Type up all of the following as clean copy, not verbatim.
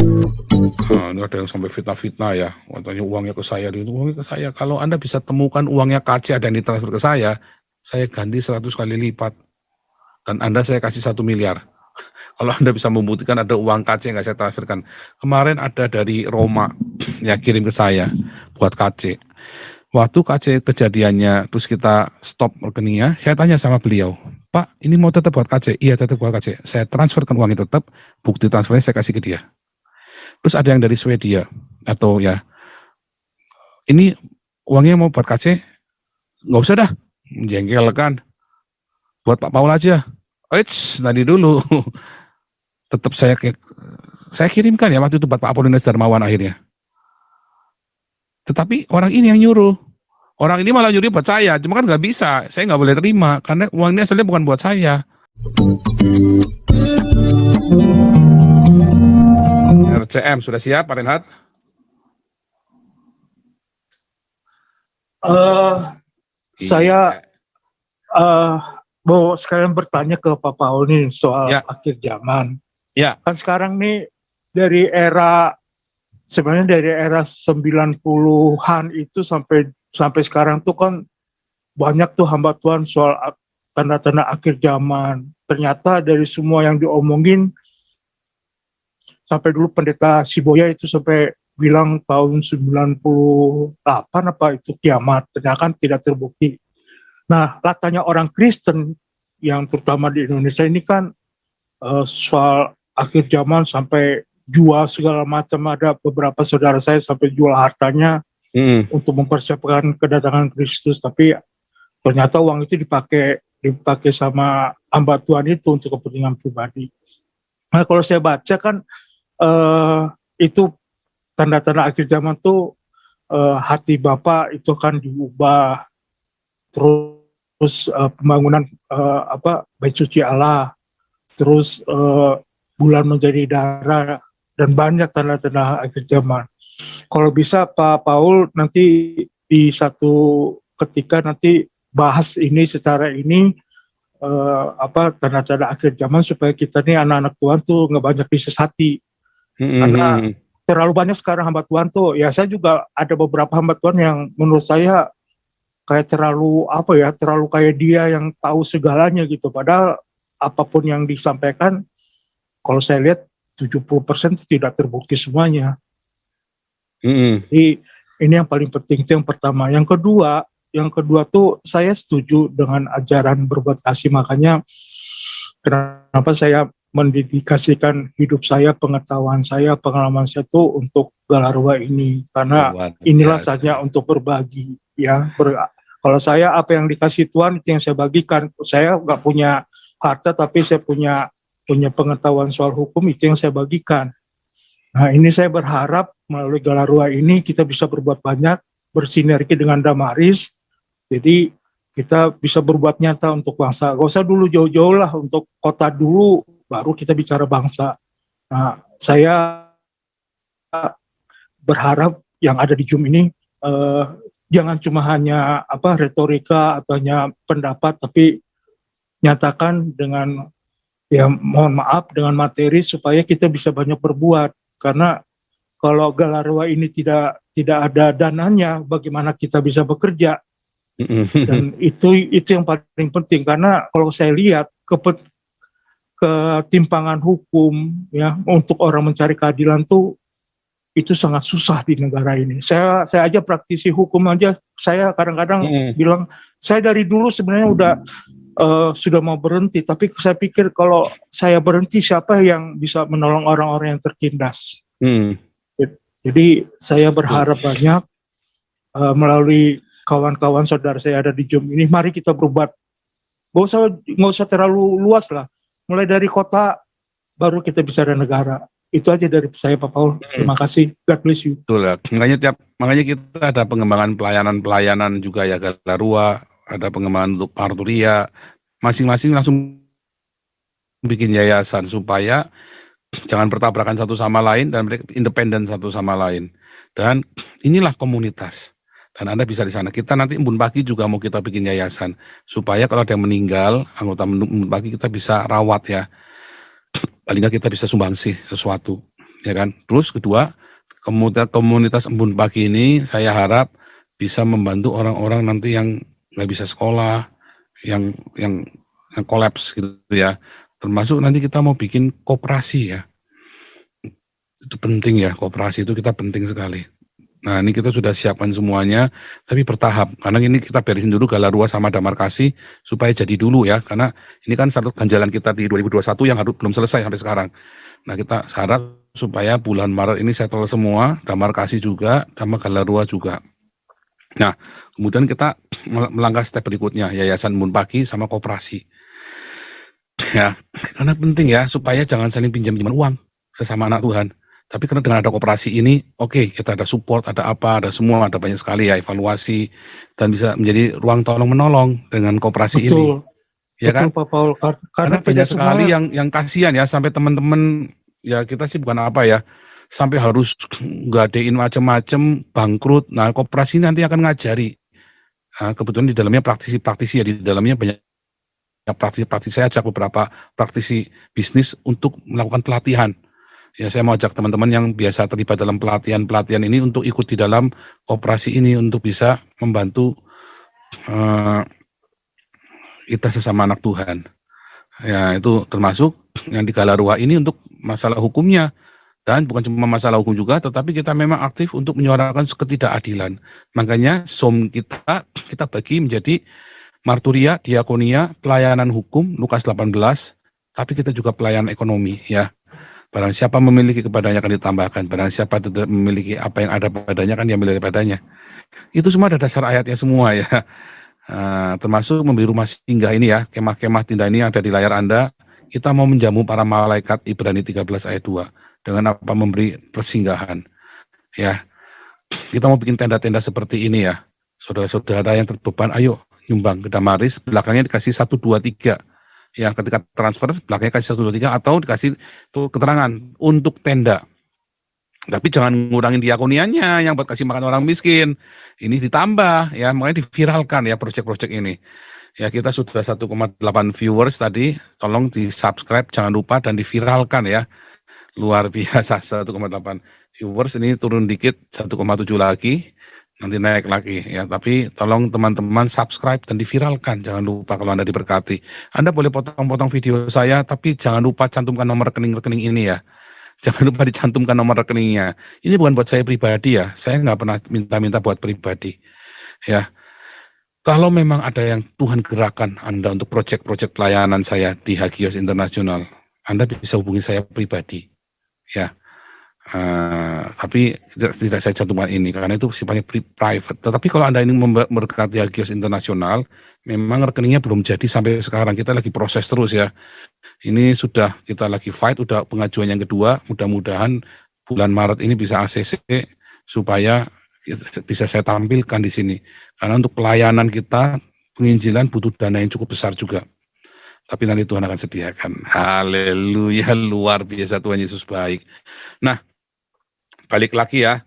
Ini ada yang sampai fitnah-fitnah ya, katanya uangnya ke saya, uangnya ke saya. Kalau Anda bisa temukan uangnya KC ada yang ditransfer ke saya ganti 100 kali lipat. Dan Anda saya kasih 1 miliar. Kalau Anda bisa membuktikan ada uang KC yang nggak saya transferkan. Kemarin ada dari Roma yang kirim ke saya buat KC. Waktu KC kejadiannya, terus kita stop rekeningnya, saya tanya sama beliau, Pak, ini mau tetap buat KC? Iya, tetap buat KC. Saya transferkan uangnya tetap, bukti transfernya saya kasih ke dia. Terus ada yang dari Swedia, atau ya, ini uangnya mau buat KC? Nggak usah dah, jengkel kan. Buat Pak Paul aja. Eits, tadi dulu. Tetap saya kirimkan ya waktu itu buat Pak Apolinas Darmawan akhirnya. Tetapi orang ini yang nyuruh. Orang ini malah nyuruh buat saya, cuma kan nggak bisa. Saya nggak boleh terima, karena uang ini asalnya bukan buat saya. RCM, sudah siap Pak Renhat? Saya mau sekalian bertanya ke Pak Paul nih soal akhir zaman. Ya. Kan sekarang nih dari era 90-an itu sampai sekarang tuh kan banyak tuh hamba Tuhan soal tanda-tanda akhir zaman. Ternyata dari semua yang diomongin, sampai dulu pendeta Siboya itu sampai bilang tahun 98 apa itu kiamat, ternyata kan tidak terbukti. Nah, katanya orang Kristen yang terutama di Indonesia ini kan soal akhir zaman sampai jual segala macam. Ada beberapa saudara saya sampai jual hartanya untuk mempersiapkan kedatangan Kristus, tapi ternyata uang itu dipakai sama hamba Tuhan itu untuk kepentingan pribadi. Nah, kalau saya baca kan itu tanda-tanda akhir zaman tuh hati Bapak itu kan diubah, terus pembangunan bait suci Allah, terus bulan menjadi darah, dan banyak tanda-tanda akhir zaman. Kalau bisa Pak Paul nanti di satu ketika nanti bahas ini secara ini tanda-tanda akhir zaman supaya kita nih anak-anak Tuhan tuh nggak banyak disesati. Karena terlalu banyak sekarang hamba Tuhan tuh, ya saya juga ada beberapa hamba Tuhan yang menurut saya kayak terlalu kayak dia yang tahu segalanya gitu. Padahal apapun yang disampaikan, kalau saya lihat 70% tidak terbukti semuanya. Jadi ini yang paling penting, itu yang pertama. Yang kedua tuh saya setuju dengan ajaran berbuat kasih, makanya kenapa saya mendedikasikan hidup saya, pengetahuan saya, pengalaman saya tuh untuk Galarwa ini, karena inilah saatnya untuk berbagi ya. Kalau saya apa yang dikasih Tuhan itu yang saya bagikan. Saya nggak punya harta, tapi saya punya pengetahuan soal hukum, itu yang saya bagikan. Nah, ini saya berharap melalui Galarwa ini kita bisa berbuat banyak, bersinergi dengan Damaris, jadi kita bisa berbuat nyata untuk bangsa. Gak usah dulu jauh-jauh lah, untuk kota dulu, baru kita bicara bangsa. Nah, saya berharap yang ada di Zoom ini jangan cuma hanya retorika atau hanya pendapat, tapi nyatakan dengan, ya mohon maaf, dengan materi supaya kita bisa banyak berbuat. Karena kalau Galarwa ini tidak ada dananya, bagaimana kita bisa bekerja? Dan itu yang paling penting, karena kalau saya lihat ketimpangan hukum ya untuk orang mencari keadilan tuh itu sangat susah di negara ini. Saya aja praktisi hukum aja, saya kadang-kadang bilang saya dari dulu sebenarnya sudah mau berhenti, tapi saya pikir kalau saya berhenti, siapa yang bisa menolong orang-orang yang tertindas? Jadi saya berharap banyak melalui kawan-kawan saudara saya ada di Zoom ini, mari kita berbuat. Nggak usah terlalu luas lah. Mulai dari kota, baru kita bicara negara. Itu aja dari saya, Pak Paul. Terima kasih. God bless you. Betul ya. Makanya kita ada pengembangan pelayanan juga ya, Galarwa, ada pengembangan untuk Parturia. Masing-masing langsung bikin yayasan supaya jangan bertabrakan satu sama lain dan mereka independen satu sama lain. Dan inilah komunitas. Dan Anda bisa di sana. Kita nanti Embun Pagi juga mau kita bikin yayasan supaya kalau ada yang meninggal, anggota Embun Pagi kita bisa rawat ya. Paling nggak kita bisa sumbangsi sesuatu. ya kan. Terus kedua, komunitas Embun Pagi ini saya harap bisa membantu orang-orang nanti yang nggak bisa sekolah, yang kolaps gitu ya. Termasuk nanti kita mau bikin koperasi ya. Itu penting ya, koperasi itu kita penting sekali. Nah, ini kita sudah siapkan semuanya, tapi bertahap. Karena ini kita beresin dulu Galarua sama Damarkasi supaya jadi dulu ya. Karena ini kan satu ganjalan kita di 2021 yang belum selesai sampai sekarang. Nah, kita harap supaya bulan Maret ini settle semua, Damarkasi juga, sama Galarua juga. Nah, kemudian kita melangkah step berikutnya, Yayasan Embun Pagi sama koperasi. Ya, karena penting ya, supaya jangan saling pinjam-pinjam uang sesama anak Tuhan. Tapi karena dengan ada koperasi ini, oke, kita ada support, ada apa, ada semua, ada banyak sekali ya evaluasi, dan bisa menjadi ruang tolong-menolong dengan koperasi ini. Betul, Ya betul kan? Pak Paul. Karena Karena tidak banyak sekali semua, yang kasihan ya, sampai teman-teman, ya kita sih bukan apa ya, sampai harus nggadein macam-macam, bangkrut. Nah, koperasi ini nanti akan ngajari. Nah, kebetulan di dalamnya praktisi-praktisi ya, di dalamnya banyak praktisi. Saya ajak beberapa praktisi bisnis untuk melakukan pelatihan. Ya, saya mau ajak teman-teman yang biasa terlibat dalam pelatihan ini untuk ikut di dalam koperasi ini untuk bisa membantu kita sesama anak Tuhan. Ya, itu termasuk yang di Galarua ini untuk masalah hukumnya. Dan bukan cuma masalah hukum juga, tetapi kita memang aktif untuk menyuarakan ketidakadilan. Makanya SOM kita bagi menjadi marturia, diakonia, pelayanan hukum, Lukas 18, tapi kita juga pelayanan ekonomi ya. Barang siapa memiliki kepadanya akan ditambahkan. Barang siapa tidak memiliki apa yang ada padanya kan diambil daripadanya. Itu semua ada dasar ayatnya semua ya. Termasuk memberi rumah singgah ini ya. Kemah-kemah tinda ini yang ada di layar Anda. Kita mau menjamu para malaikat Ibrani 13 ayat 2. Dengan apa memberi persinggahan. Ya. Kita mau bikin tenda-tenda seperti ini ya. Saudara-saudara yang terbeban, ayo nyumbang ke Damaris. Belakangnya dikasih 1, 2, 3. Ya, ketika transfer belakangnya kasih 1, 2, 3 atau dikasih tuh keterangan untuk tenda. Tapi jangan ngurangin diakoniannya yang buat kasih makan orang miskin. Ini ditambah ya, makanya diviralkan ya proyek-proyek ini. Ya, kita sudah 1,8 viewers tadi, tolong di-subscribe jangan lupa dan diviralkan ya. Luar biasa 1,8 viewers, ini turun dikit 1,7 lagi. Nanti naik lagi ya, tapi tolong teman-teman subscribe dan diviralkan, jangan lupa kalau Anda diberkati. Anda boleh potong-potong video saya, tapi jangan lupa cantumkan nomor rekening ini ya. Jangan lupa dicantumkan nomor rekeningnya. Ini bukan buat saya pribadi ya, saya nggak pernah minta-minta buat pribadi. Ya, kalau memang ada yang Tuhan gerakan Anda untuk proyek-proyek pelayanan saya di Hagios Internasional, Anda bisa hubungi saya pribadi. Ya. Tapi tidak saya cantumkan ini karena itu sifatnya private. Tetapi kalau Anda ini memberkati Hagios Internasional, memang rekeningnya belum jadi sampai sekarang. Kita lagi proses terus ya. Ini sudah kita lagi fight, udah pengajuan yang kedua. Mudah-mudahan bulan Maret ini bisa ACC supaya bisa saya tampilkan di sini. Karena untuk pelayanan kita, penginjilan butuh dana yang cukup besar juga. Tapi nanti Tuhan akan sediakan. Haleluya, luar biasa, Tuhan Yesus baik. Nah, balik lagi ya,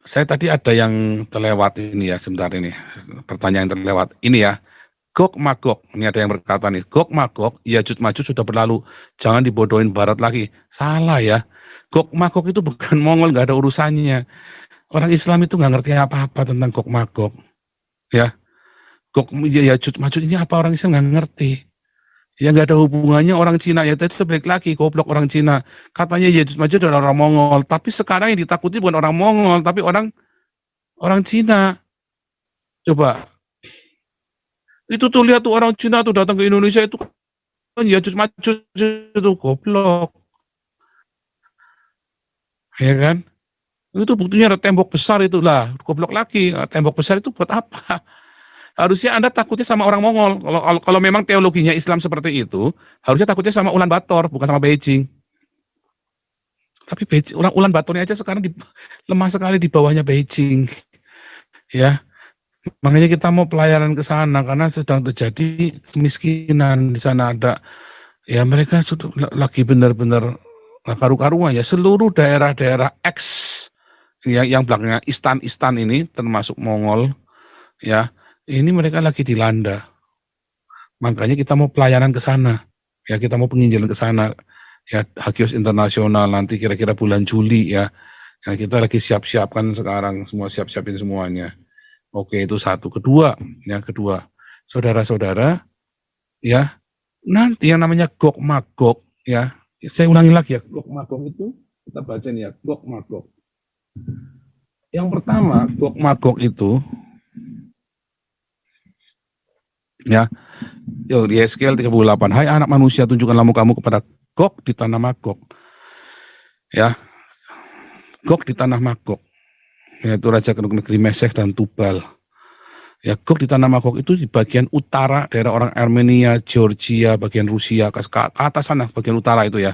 saya tadi ada yang terlewat ini ya, sebentar ini, pertanyaan yang terlewat. Ini ya, Gog Magog, ini ada yang berkata nih, Gog Magog, Yajuj Majuj sudah berlalu, jangan dibodohin barat lagi. Salah ya, Gog Magog itu bukan Mongol, nggak ada urusannya. Orang Islam itu nggak ngerti apa-apa tentang Gog Magog. Ya, Gog Yajuj Majuj ini apa orang Islam nggak ngerti. Ya nggak ada hubungannya orang Cina, ya itu balik lagi, goblok orang Cina. Katanya Yajuj Majuj adalah orang Mongol, tapi sekarang yang ditakuti bukan orang Mongol, tapi orang Cina. Coba, itu tuh lihat tuh orang Cina tuh datang ke Indonesia itu kan Yajuj Majuj itu goblok. Ya kan? Itu buktinya ada tembok besar itu lah, goblok lagi. Tembok besar itu buat apa? Harusnya Anda takutnya sama orang Mongol. Kalau memang teologinya Islam seperti itu, harusnya takutnya sama Ulan Bator, bukan sama Beijing. Tapi Beijing, Ulan Batornya aja sekarang lemah sekali di bawahnya Beijing. Ya, makanya kita mau pelayanan ke sana karena sedang terjadi kemiskinan di sana ada. Ya mereka sudah lagi benar-benar karu-karuan ya. Seluruh daerah-daerah X yang belakangnya Istan ini termasuk Mongol ya. Ini mereka lagi dilanda. Makanya kita mau pelayanan ke sana. Ya, kita mau penginjilan ke sana. ya Hagios Internasional nanti kira-kira bulan Juli ya. Nah, kita lagi siap-siapkan sekarang, semua siap-siapin semuanya. Oke, itu satu. Kedua, yang kedua, saudara-saudara, ya nanti yang namanya Gog Magog, ya saya ulangi lagi ya, Gog Magog itu kita baca nih ya, Gog Magog. Yang pertama, Gog Magog itu, ya, di Yeskiel 38, hai anak manusia, tunjukkanlah mukamu kepada Gog di tanah Magog, ya, Gog di tanah Magog, yaitu raja negeri Mesech dan Tubal. Ya, Gog di tanah Magog itu di bagian utara daerah orang Armenia, Georgia, bagian Rusia, ke atas sana, bagian utara itu ya.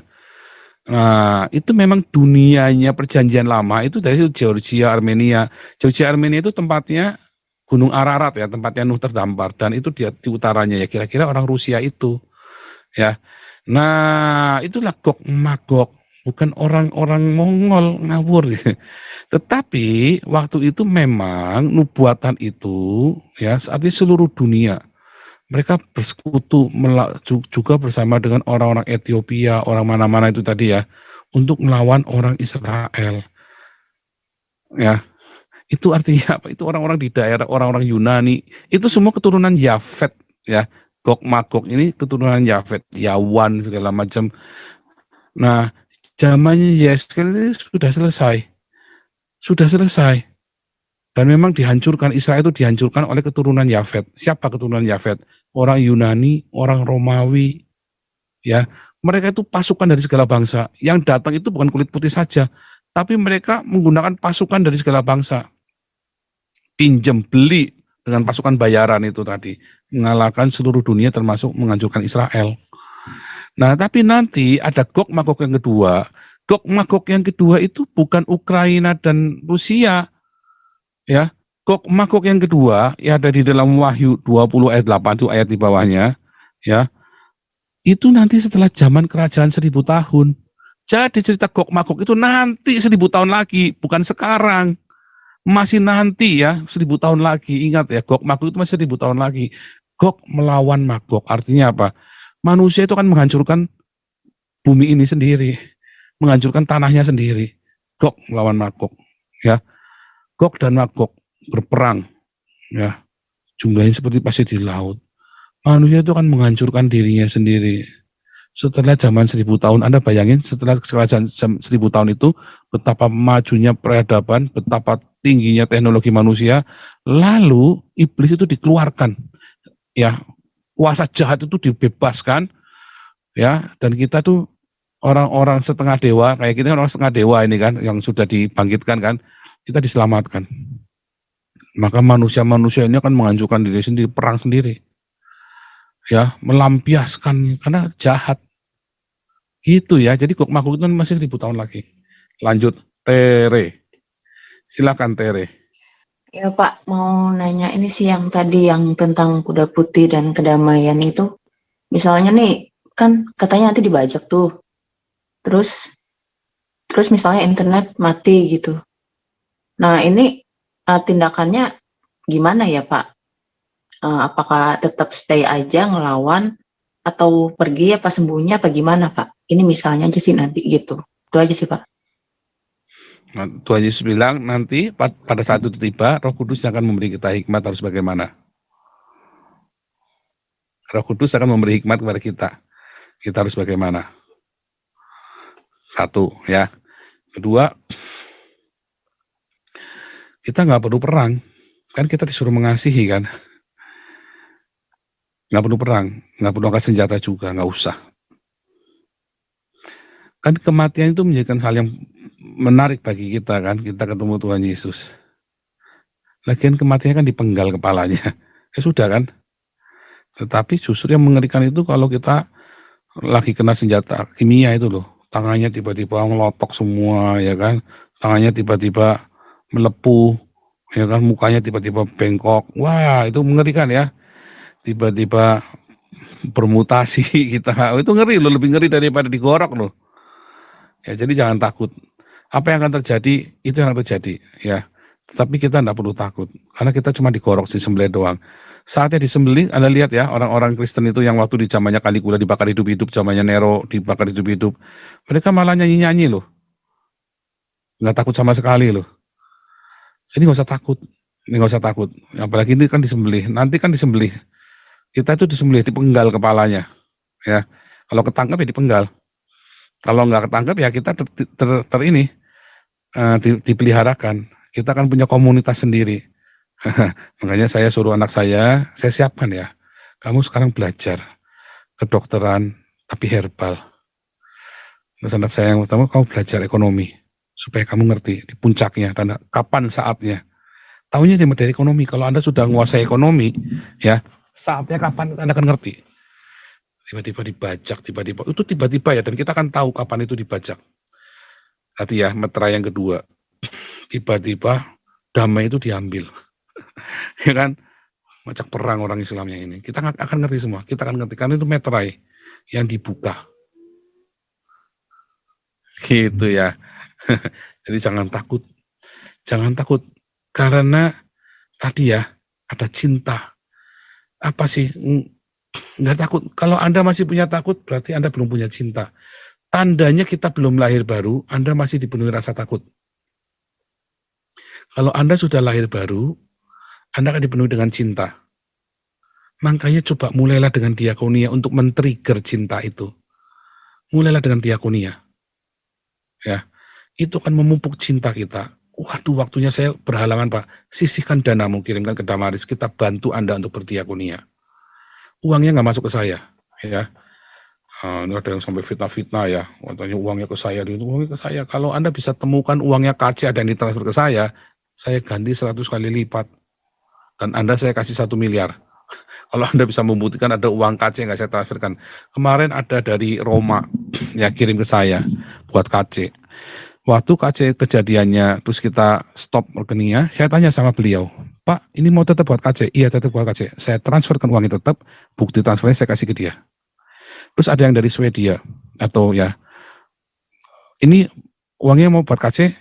Nah, itu memang dunianya perjanjian lama itu dari Georgia, Armenia. Georgia, Armenia itu tempatnya Gunung Ararat ya, tempatnya Nuh terdampar, dan itu di utaranya ya, kira-kira orang Rusia itu ya. Nah, itulah Gog Magog, bukan orang-orang Mongol ngawur. Tetapi waktu itu memang nubuatan itu ya, saat ini seluruh dunia mereka bersekutu juga bersama dengan orang-orang Ethiopia, orang mana-mana itu tadi ya, untuk melawan orang Israel. Ya, itu artinya apa? Itu orang-orang di daerah orang-orang Yunani, itu semua keturunan Yafet ya. Gog Magog ini keturunan Yafet, Yawan segala macam. Nah, zamannya Yeskel ini sudah selesai. Sudah selesai. Dan memang dihancurkan, Israel itu dihancurkan oleh keturunan Yafet. Siapa keturunan Yafet? Orang Yunani, orang Romawi, ya. Mereka itu pasukan dari segala bangsa. Yang datang itu bukan kulit putih saja, tapi mereka menggunakan pasukan dari segala bangsa. Pinjam beli dengan pasukan bayaran itu tadi, mengalahkan seluruh dunia termasuk menghancurkan Israel. Nah, tapi nanti ada Gog Magog yang kedua. Gog Magog yang kedua itu bukan Ukraina dan Rusia, ya. Gog Magog yang kedua ya ada di dalam Wahyu 20 ayat 8 itu ayat di bawahnya ya. Itu nanti setelah zaman kerajaan 1000 tahun. Jadi cerita Gog Magog itu nanti 1000 tahun lagi, bukan sekarang. Masih nanti ya, 1000 tahun lagi. Ingat ya, Gog Magog itu masih 1000 tahun lagi. Gog melawan Magog, artinya apa? Manusia itu akan menghancurkan bumi ini sendiri, menghancurkan tanahnya sendiri. Gog melawan Magog, ya. Gog dan Magog berperang, ya. Jumlahnya seperti pasir di laut. Manusia itu akan menghancurkan dirinya sendiri. Setelah zaman 1000 tahun, Anda bayangin setelah kerajaan 1000 tahun itu, betapa majunya peradaban, betapa tingginya teknologi manusia, lalu iblis itu dikeluarkan, ya, kuasa jahat itu dibebaskan, ya, dan kita tuh orang-orang setengah dewa, kayak kita kan orang setengah dewa ini kan, yang sudah dibangkitkan kan, kita diselamatkan. Maka manusia-manusia ini akan menghancurkan diri sendiri, perang sendiri, ya, melampiaskan karena jahat. Gitu ya, jadi Gog Magog itu masih 1000 tahun lagi. Lanjut, Tere. Silakan Tere. Ya Pak, mau nanya ini sih yang tadi yang tentang kuda putih dan kedamaian itu. Misalnya nih, kan katanya nanti dibajak tuh. Terus misalnya internet mati gitu. Nah ini tindakannya gimana ya Pak? Apakah tetap stay aja ngelawan atau pergi apa sembunyi apa gimana Pak? Ini misalnya aja sih nanti gitu. Itu aja sih Pak. Nah, Tuhan Yesus bilang nanti pada saat itu tiba, Roh Kudus akan memberi kita hikmat harus bagaimana. Roh Kudus akan memberi hikmat kepada kita. Kita harus bagaimana. Satu, ya. Kedua, kita nggak perlu perang. Kan kita disuruh mengasihi kan. Nggak perlu perang, nggak perlu angkat senjata juga, nggak usah. Kan kematian itu menjadikan hal yang menarik bagi kita kan, kita ketemu Tuhan Yesus. Lagian kematian kan dipenggal kepalanya, ya sudah kan. Tetapi justru yang mengerikan itu kalau kita lagi kena senjata kimia itu loh, tangannya tiba-tiba ngelotok semua ya kan, tangannya tiba-tiba melepuh, ya kan, mukanya tiba-tiba bengkok, wah itu mengerikan ya. Tiba-tiba bermutasi kita, itu ngeri loh, lebih ngeri daripada digorok loh. Ya, jadi jangan takut. Apa yang akan terjadi, itu yang akan terjadi. Ya, Tapi kita tidak perlu takut, karena kita cuma digorok disembelih doang. Saatnya disembelih, Anda lihat ya, orang-orang Kristen itu yang waktu di zamannya Caligula dibakar hidup-hidup, zamannya Nero dibakar hidup-hidup, mereka malah nyanyi-nyanyi loh, nggak takut sama sekali loh. Jadi nggak usah takut, ini nggak usah takut. Apalagi ini kan disembelih, nanti kan disembelih. Kita itu disembelih, dipenggal kepalanya, ya. Kalau ketangkap ya dipenggal. Kalau nggak ketangkap ya kita dipeliharakan. Kita kan punya komunitas sendiri. Makanya saya suruh anak saya siapkan ya. Kamu sekarang belajar kedokteran tapi herbal. Terus anak saya yang pertama, kamu belajar ekonomi supaya kamu ngerti di puncaknya dan kapan saatnya. Tahunya dari ekonomi. Kalau Anda sudah menguasai ekonomi, ya saatnya kapan Anda akan ngerti. Tiba-tiba dibajak, tiba-tiba ya, dan kita kan tahu kapan itu dibajak. Tadi ya, meterai yang kedua, tiba-tiba damai itu diambil, ya kan? Macam perang orang Islamnya ini. Kita akan ngerti semua, kita akan ngerti, karena itu meterai yang dibuka. Gitu ya. Jadi jangan takut, karena tadi ya, ada cinta. Apa sih? Nggak takut. Kalau Anda masih punya takut, berarti Anda belum punya cinta. Tandanya kita belum lahir baru, Anda masih dipenuhi rasa takut. Kalau Anda sudah lahir baru, Anda akan dipenuhi dengan cinta. Makanya coba mulailah dengan diakonia untuk men-trigger cinta itu. Mulailah dengan diakonia. Ya, itu akan memupuk cinta kita. Waduh, waktunya saya berhalangan Pak. Sisihkan danamu, kirimkan ke Damaris. Kita bantu Anda untuk berdiakonia. Uangnya nggak masuk ke saya. Ya. Ini ada yang sampai fitnah-fitnah ya, katanya uangnya ke saya, uangnya ke saya. Kalau Anda bisa temukan uangnya KC ada yang ditransfer ke saya ganti 100 kali lipat. Dan Anda saya kasih 1 miliar. Kalau Anda bisa membuktikan ada uang KC yang nggak saya transferkan. Kemarin ada dari Roma, ya kirim ke saya, buat KC. Waktu KC kejadiannya, terus kita stop rekeningnya, saya tanya sama beliau, Pak, ini mau tetap buat KC? Iya, tetap buat KC. Saya transferkan uangnya tetap, bukti transfernya saya kasih ke dia. Terus ada yang dari Swedia, atau ya, ini uangnya mau buat KC,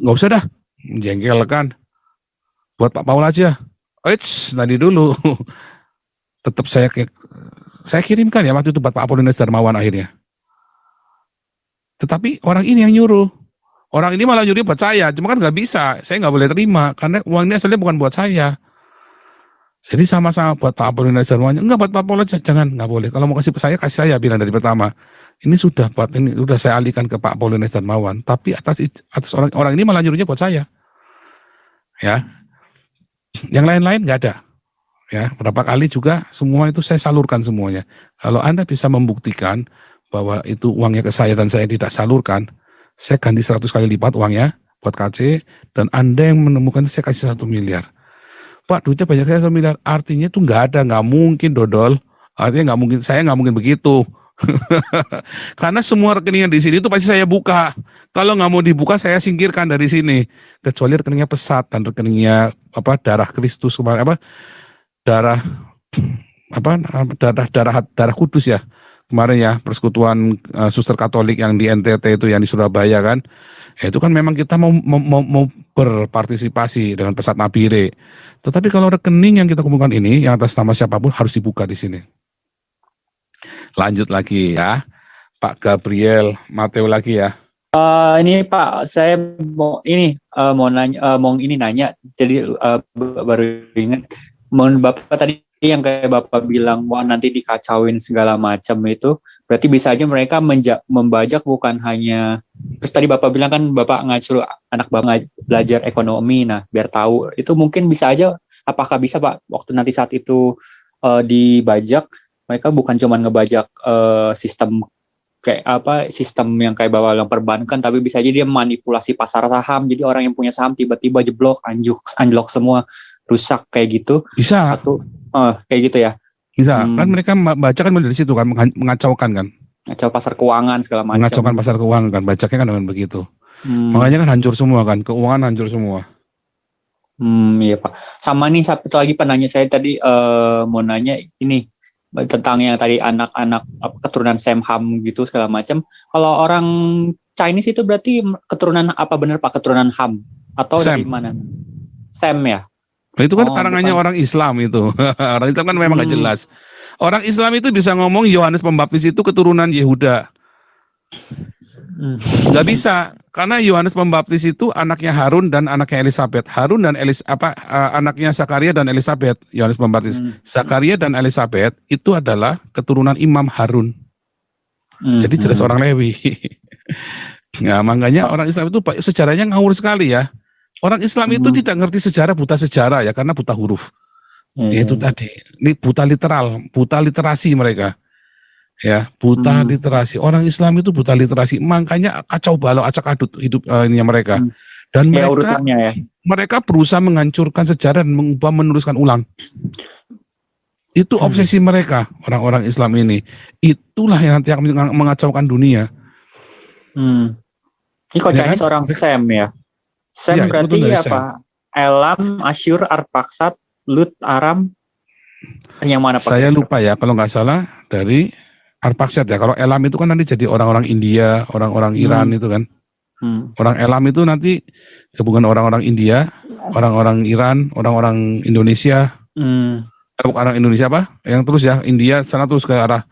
nggak usah dah, jengkel kan, buat Pak Paul aja. Eits, tadi dulu, tetap saya kirimkan ya, waktu itu buat Pak Apolinas Darmawan akhirnya. Tetapi orang ini yang nyuruh, orang ini malah nyuruh buat saya, cuma kan nggak bisa, saya nggak boleh terima, karena uangnya asalnya bukan buat saya. Jadi sama-sama buat Pak Apolinas Darmawan, enggak buat Pak Paul aja, jangan, nggak boleh. Kalau mau kasih saya bilang dari pertama. Ini sudah saya alihkan ke Pak Apolinas Darmawan, tapi atas orang ini malah nyuruhnya buat saya. Ya. Yang lain-lain nggak ada. Ya, berapa kali juga semua itu saya salurkan semuanya. Kalau Anda bisa membuktikan bahwa itu uangnya ke saya dan saya tidak salurkan, saya ganti 100 kali lipat uangnya buat KC, dan Anda yang menemukan saya kasih 1 miliar. Pak, duitnya banyak, saya 1 miliar. Artinya itu nggak ada, nggak mungkin dodol. Artinya nggak mungkin, saya nggak mungkin begitu. Karena semua rekening yang di sini itu pasti saya buka. Kalau nggak mau dibuka, saya singkirkan dari sini. Kecuali rekeningnya pesat dan rekeningnya darah Kristus kemarin darah kudus ya. Kemarin ya, persekutuan suster Katolik yang di NTT itu, yang di Surabaya kan. Itu kan memang kita mau berpartisipasi dengan pesat Nabire. Tetapi kalau rekening yang kita kumpulkan ini, yang atas nama siapapun harus dibuka di sini. Lanjut lagi ya, Pak Gabriel Mateo lagi ya. Ini Pak, saya mau nanya. Jadi baru ingat, mohon Bapak tadi yang kayak Bapak bilang, wah nanti dikacauin segala macam itu, berarti bisa aja mereka membajak bukan hanya, terus tadi Bapak bilang kan Bapak suruh anak Bapak belajar ekonomi, nah biar tahu, itu mungkin bisa aja, apakah bisa Pak, waktu nanti saat itu dibajak, mereka bukan cuma ngebajak sistem yang kayak bawa yang perbankan, tapi bisa aja dia manipulasi pasar saham, jadi orang yang punya saham tiba-tiba jeblok, anjlok semua, rusak kayak gitu. Bisa. Kayak gitu ya. Bisa. Kan mereka baca kan dari situ kan, mengacaukan kan. Ngacau pasar keuangan segala macam. Mengacaukan pasar keuangan kan, bacanya kan dengan begitu. Makanya kan hancur semua kan, keuangan hancur semua. Iya Pak. Sama nih satu lagi penanya saya tadi mau nanya ini tentang yang tadi anak-anak keturunan Sam Ham gitu segala macam. Kalau orang Chinese itu berarti keturunan apa, bener Pak, keturunan Ham? Atau Sam. dari mana? Sam ya? Nah, itu kan Oh, karangannya bukan. orang Islam itu. Orang Islam kan memang nggak Hmm. jelas. Orang Islam itu bisa ngomong Yohanes Pembaptis itu keturunan Yehuda. Hmm. Nggak bisa, karena Yohanes Pembaptis itu anaknya Harun dan anaknya Elizabeth. Harun dan anaknya Zakaria dan Elizabeth. Yohanes Pembaptis. Hmm. Zakaria dan Elizabeth itu adalah keturunan Imam Harun. Hmm. Jadi jelas orang Lewi. Nah, makanya orang Islam itu sejarahnya ngawur sekali ya. Orang Islam itu Hmm. tidak ngerti sejarah, buta sejarah ya, karena buta huruf. Iya. Itu tadi, ini buta literal, buta literasi mereka. Ya, buta Hmm. literasi. Orang Islam itu buta literasi, makanya kacau balau, acak adut hidup ininya mereka. Hmm. Dan Ya mereka urutannya ya. mereka berusaha menghancurkan sejarah dan mengubah meneruskan ulang. Itu obsesi mereka, orang-orang Islam ini. Itulah yang nanti akan mengacaukan dunia. Hmm. Ini kok Ya Chinese kan? orang Sam ya? Sam Iya, itu berarti betul dari apa? Elam, Asyur, Arpaksat, Lut, Aram. Yang mana Pak? Saya lupa ya, kalau nggak salah dari Arpakshad ya. Kalau Elam itu kan nanti jadi orang-orang India, orang-orang Iran itu kan. Hmm. Orang Elam itu nanti gabungan orang-orang India, orang-orang Iran, orang-orang Indonesia. Hmm. Bukan orang Indonesia apa? Yang terus ya, India sana terus ke arah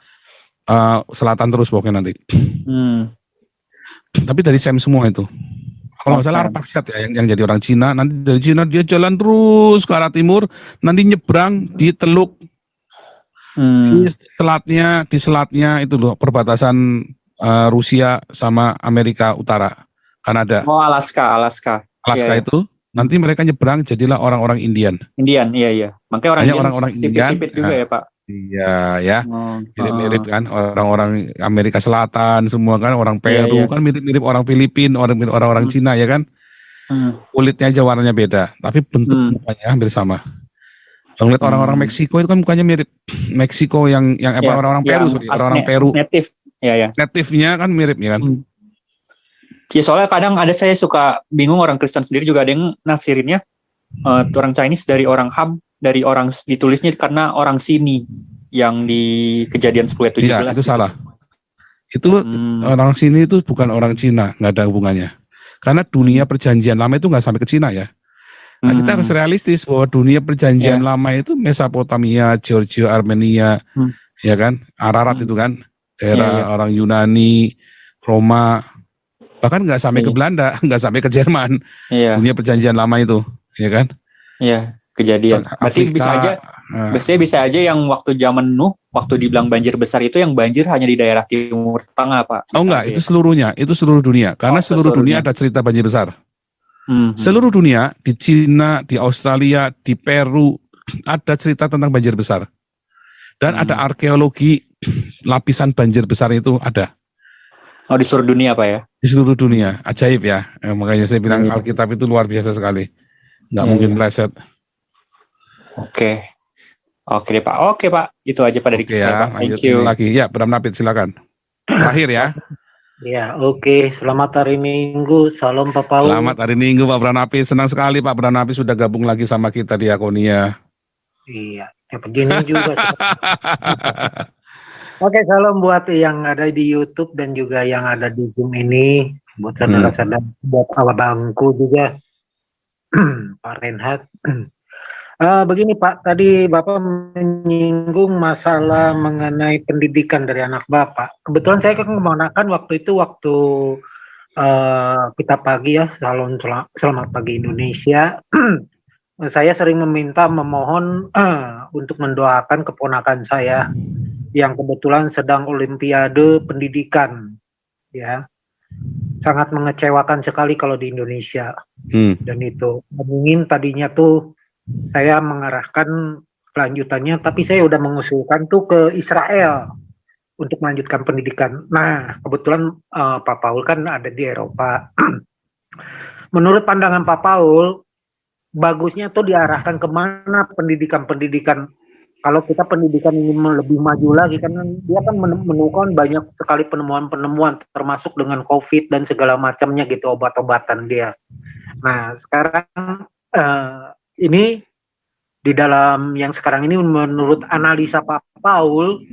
selatan terus pokoknya nanti. Hmm. Tapi dari Sam semua itu. Kalau nggak salah Sam. Arpakshad ya, yang jadi orang Cina. Nanti dari Cina dia jalan terus ke arah timur, nanti nyebrang di Teluk. Hmm. Di selatnya itu loh, perbatasan Rusia sama Amerika Utara, Kanada, Oh, Alaska. Alaska Iya, iya. itu. Nanti mereka nyebrang jadilah orang-orang Indian. Indian, iya. Makanya orang Hanya Indian orang-orang sipit-sipit Indian, juga ya Pak. Iya ya, Oh, mirip-mirip kan orang-orang Amerika Selatan semua kan, orang Peru Iya. kan mirip-mirip orang Filipina, orang-orang Hmm. Cina ya kan. Hmm. Kulitnya aja warnanya beda, tapi bentuk mukanya hampir sama. Kalau lihat orang-orang Meksiko itu kan mukanya mirip. Meksiko yang Ya, orang-orang Peru, yang orang-orang Peru. native. Ya. Native-nya kan mirip ya kan. Ya, soalnya kadang saya suka bingung, orang Kristen sendiri juga ada yang nafsirinnya orang Chinese dari orang Ham, dari orang ditulisnya karena orang sini yang di Kejadian 10 ayat 17. Iya, itu salah. Itu orang sini itu bukan orang Cina, nggak ada hubungannya. Karena dunia perjanjian lama itu nggak sampai ke Cina ya. Nah, kita harus realistis bahwa dunia perjanjian lama itu Mesopotamia, Georgia, Armenia, ya kan, Ararat itu kan, daerah orang Yunani, Roma, bahkan nggak sampai ke Belanda, nggak sampai ke Jerman. Dunia perjanjian lama itu, ya kan? Iya, Kejadian. Berarti Afrika, biasanya bisa aja yang waktu zaman Nuh, waktu dibilang banjir besar itu yang banjir hanya di daerah Timur Tengah, Pak. Oh enggak, itu seluruhnya, itu seluruh dunia. Karena seluruh dunia ada cerita banjir besar. Seluruh dunia, di Cina, di Australia, di Peru, ada cerita tentang banjir besar. Dan ada arkeologi lapisan banjir besar itu ada. Oh, di seluruh dunia Pak ya? Di seluruh dunia, ajaib ya. Makanya saya bilang Alkitab itu luar biasa sekali. Nggak mungkin meleset. Oke deh Pak. Oke Pak, itu aja Pak dari saya Pak. Thank you. Lagi. Ya, Bram Napit silakan. Terakhir ya. Ya, oke. Selamat hari Minggu. Salam Pak Paul. Selamat hari Minggu Pak Branapi. Senang sekali Pak Branapi sudah gabung lagi sama kita di Diakonia. Iya, ya begini juga. Oke, salam buat yang ada di YouTube dan juga yang ada di Zoom ini. Buat saudara-saudara, buat abangku juga. Pak Renhat. Begini Pak, tadi Bapak menyinggung masalah mengenai pendidikan dari anak Bapak. Kebetulan saya kemenakan waktu kita pagi ya, selamat pagi Indonesia. Saya sering memohon untuk mendoakan keponakan saya yang kebetulan sedang Olimpiade Pendidikan, ya. Sangat mengecewakan sekali kalau di Indonesia. Dan itu ingin tadinya tuh saya mengarahkan kelanjutannya, tapi saya udah mengusulkan tuh ke Israel untuk melanjutkan pendidikan. Nah, kebetulan Pak Paul kan ada di Eropa. Menurut pandangan Pak Paul, bagusnya tuh diarahkan kemana pendidikan-pendidikan. Kalau kita pendidikan ini lebih maju lagi, kan dia kan menemukan banyak sekali penemuan-penemuan, termasuk dengan COVID dan segala macamnya gitu, obat-obatan dia. Nah, sekarang ini di dalam yang sekarang ini menurut analisa Pak Paul,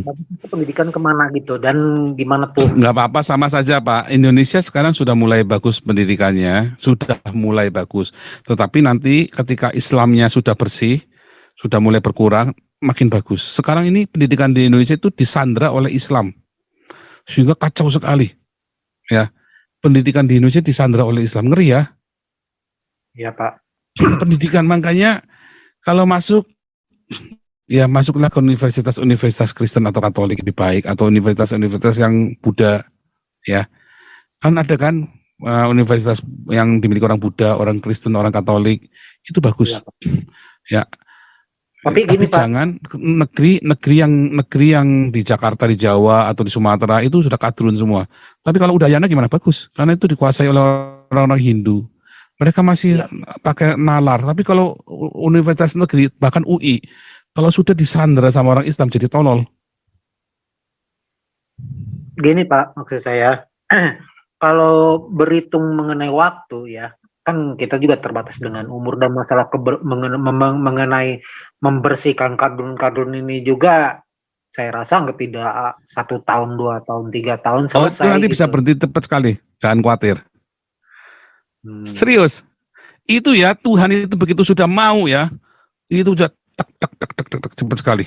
Bagus itu pendidikan kemana gitu dan gimana tuh? Nggak apa-apa, sama saja Pak. Indonesia sekarang sudah mulai bagus pendidikannya, sudah mulai bagus. Tetapi nanti ketika Islamnya sudah bersih, sudah mulai berkurang, makin bagus. Sekarang ini pendidikan di Indonesia itu disandra oleh Islam, sehingga kacau sekali. Ya, pendidikan di Indonesia disandra oleh Islam, ngeri ya. Ya Pak. Pendidikan makanya kalau masuk, ya masuklah ke universitas-universitas Kristen atau Katolik lebih baik, atau universitas-universitas yang Buddha, ya. Kan ada kan universitas yang dimiliki orang Buddha, orang Kristen, orang Katolik, itu bagus. Ya. Tapi gini Pak, jangan negeri yang di Jakarta, di Jawa atau di Sumatera itu sudah kadrun semua. Tapi kalau Udayana gimana? Bagus, karena itu dikuasai oleh orang-orang Hindu. Mereka masih pakai nalar. Tapi kalau universitas negeri, bahkan UI, kalau sudah disandera sama orang Islam jadi tolol. gini Pak, maksud saya, kalau berhitung mengenai waktu ya, kan kita juga terbatas dengan umur dan masalah mengenai membersihkan kadrun-kadrun ini juga saya rasa nggak tidak 1 tahun, 2 tahun, 3 tahun Oh, selesai. itu nanti bisa gitu. berhenti cepat sekali. Jangan khawatir. Serius. Itu ya, Tuhan itu begitu sudah mau ya, itu sudah tak cepat sekali.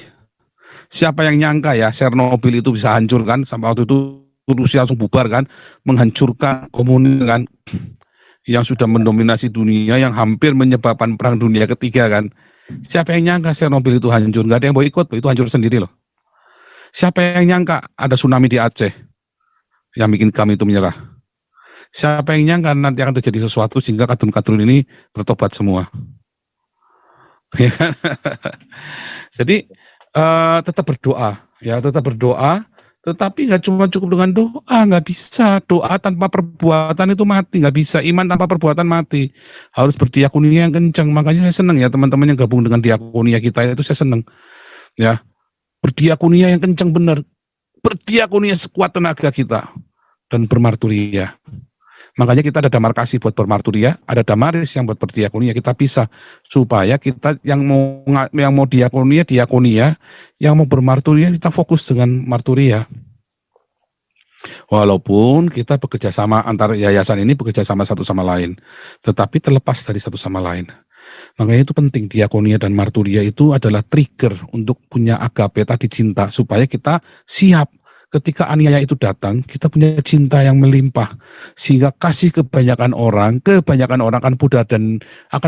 Siapa yang nyangka ya Chernobyl itu bisa hancur kan, sampai waktu itu Rusia langsung bubar kan, menghancurkan komunis kan, yang sudah mendominasi dunia, yang hampir menyebabkan perang dunia ketiga kan. Siapa yang nyangka Chernobyl itu hancur? Nggak ada yang boikot, itu hancur sendiri loh. Siapa yang nyangka ada tsunami di Aceh yang bikin kami itu menyerah? Siapa yang nyangka nanti akan terjadi sesuatu sehingga kadrun-kadrun ini bertobat semua? Ya kan? Jadi tetap berdoa, ya tetap berdoa. Tetapi nggak cuma cukup dengan doa, nggak bisa. Doa tanpa perbuatan itu mati, nggak bisa. Iman tanpa perbuatan mati. Harus berdiakonia yang kencang. Makanya saya senang ya teman-teman yang gabung dengan diakonia kita itu saya senang. Ya, berdiakonia yang kencang benar. Berdiakonia sekuat tenaga kita dan bermarturia. Makanya kita ada damar kasih buat bermarturia, ada damaris yang buat berdiakonia. Kita pisah supaya kita yang mau diakonia, yang mau bermarturia kita fokus dengan marturia. Walaupun kita bekerja sama antara yayasan ini bekerja sama satu sama lain, tetapi terlepas dari satu sama lain. Makanya itu penting, diakonia dan marturia itu adalah trigger untuk punya agape tadi, cinta, supaya kita siap ketika aniaya itu datang, kita punya cinta yang melimpah, sehingga kasih kebanyakan orang akan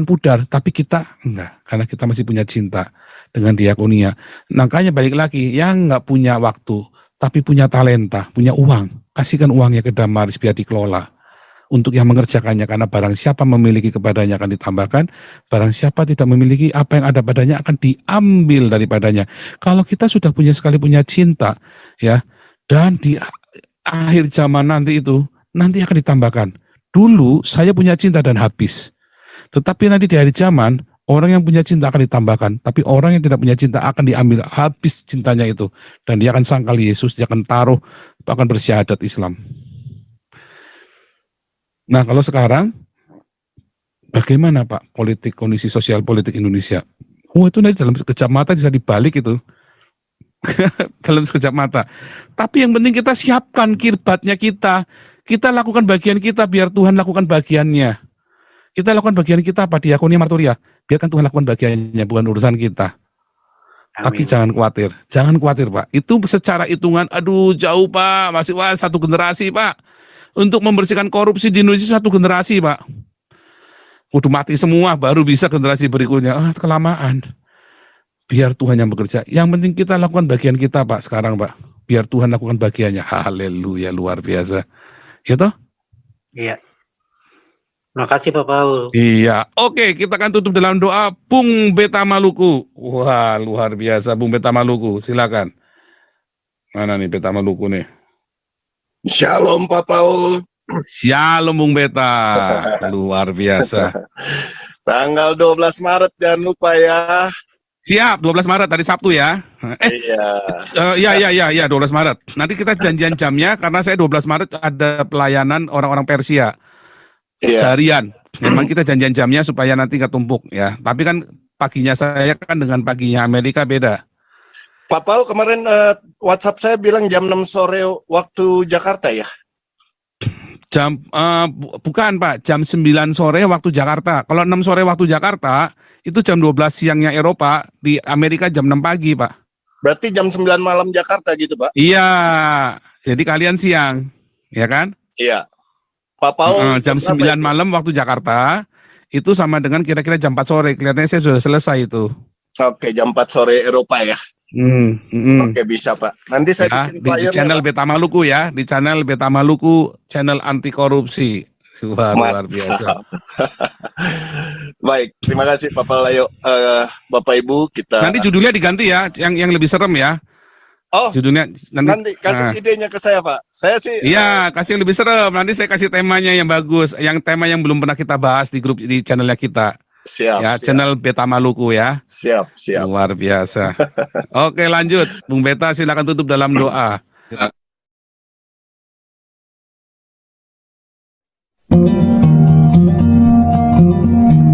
pudar, tapi kita enggak, karena kita masih punya cinta dengan diakonia. Makanya balik lagi, yang enggak punya waktu, tapi punya talenta, punya uang, kasihkan uangnya ke damaris biar dikelola untuk yang mengerjakannya, karena barang siapa memiliki kepadanya akan ditambahkan, barang siapa tidak memiliki apa yang ada padanya akan diambil daripadanya. Kalau kita sudah punya cinta, ya, dan di akhir zaman nanti akan ditambahkan. Dulu saya punya cinta dan habis, tetapi nanti di akhir zaman orang yang punya cinta akan ditambahkan, tapi orang yang tidak punya cinta akan diambil habis cintanya itu, dan dia akan sangkal Yesus, dia akan taruh, akan bersyahadat Islam. Nah, kalau sekarang bagaimana Pak kondisi sosial politik Indonesia? Oh, itu nanti dalam sekejap mata bisa dibalik itu. Dalam sekejap mata. Tapi yang penting kita siapkan kirbatnya kita lakukan bagian kita, biar Tuhan lakukan bagiannya. Kita lakukan bagian kita apa? Diakonia marturia. Biarkan Tuhan lakukan bagiannya, bukan urusan kita. Amin. Tapi jangan khawatir Pak. Itu secara hitungan, aduh jauh Pak, masih satu generasi Pak. Untuk membersihkan korupsi di Indonesia 1 generasi Pak. Udah mati semua, baru bisa generasi berikutnya. Kelamaan. Biar Tuhan yang bekerja. Yang penting kita lakukan bagian kita Pak sekarang Pak. Biar Tuhan lakukan bagiannya. Haleluya, luar biasa. Ya toh? Iya. Makasih Pak Paul. Iya. Oke, kita akan tutup dalam doa. Bung Beta Maluku. Wah, luar biasa Bung Beta Maluku. Silakan. Mana nih Beta Maluku nih? Shalom Pak Paul. Shalom Bung Beta. Luar biasa. Tanggal 12 Maret jangan lupa ya. Siap, 12 Maret hari Sabtu ya. Iya, 12 Maret. Nanti kita janjian jamnya karena saya 12 Maret ada pelayanan orang-orang Persia. Seharian. Memang kita janjian jamnya supaya nanti nggak tumpuk ya. Tapi kan paginya saya kan dengan paginya Amerika beda. Pak Paul kemarin WhatsApp saya bilang jam 6 sore waktu Jakarta ya. Bukan Pak, jam 9 sore waktu Jakarta. Kalau 6 sore waktu Jakarta, itu jam 12 siangnya Eropa, di Amerika jam 6 pagi Pak. Berarti jam 9 malam Jakarta gitu Pak? Iya, jadi kalian siang, ya kan? Iya. Pak Paul Jam 9 berapa itu? malam waktu Jakarta, itu sama dengan kira-kira jam 4 sore. Kelihatannya saya sudah selesai itu. Oke, jam 4 sore Eropa ya. Oke, bisa Pak. Nanti saya Ya, bikin di flyernya, channel Pak. Beta Maluku ya, di channel Beta Maluku, channel anti korupsi. Luar biasa. Baik, terima kasih Pak Paul. Ayo Bapak Ibu kita. Nanti judulnya diganti ya, yang lebih serem ya. Oh, Judulnya nanti kasih idenya ke saya Pak. Saya sih. Iya, kasih yang lebih serem. Nanti saya kasih temanya yang bagus, yang tema yang belum pernah kita bahas di grup di channelnya kita. Siap. Ya, siap, channel Beta Maluku ya. siap. Luar biasa. Oke, lanjut. Bung Beta silakan tutup dalam doa.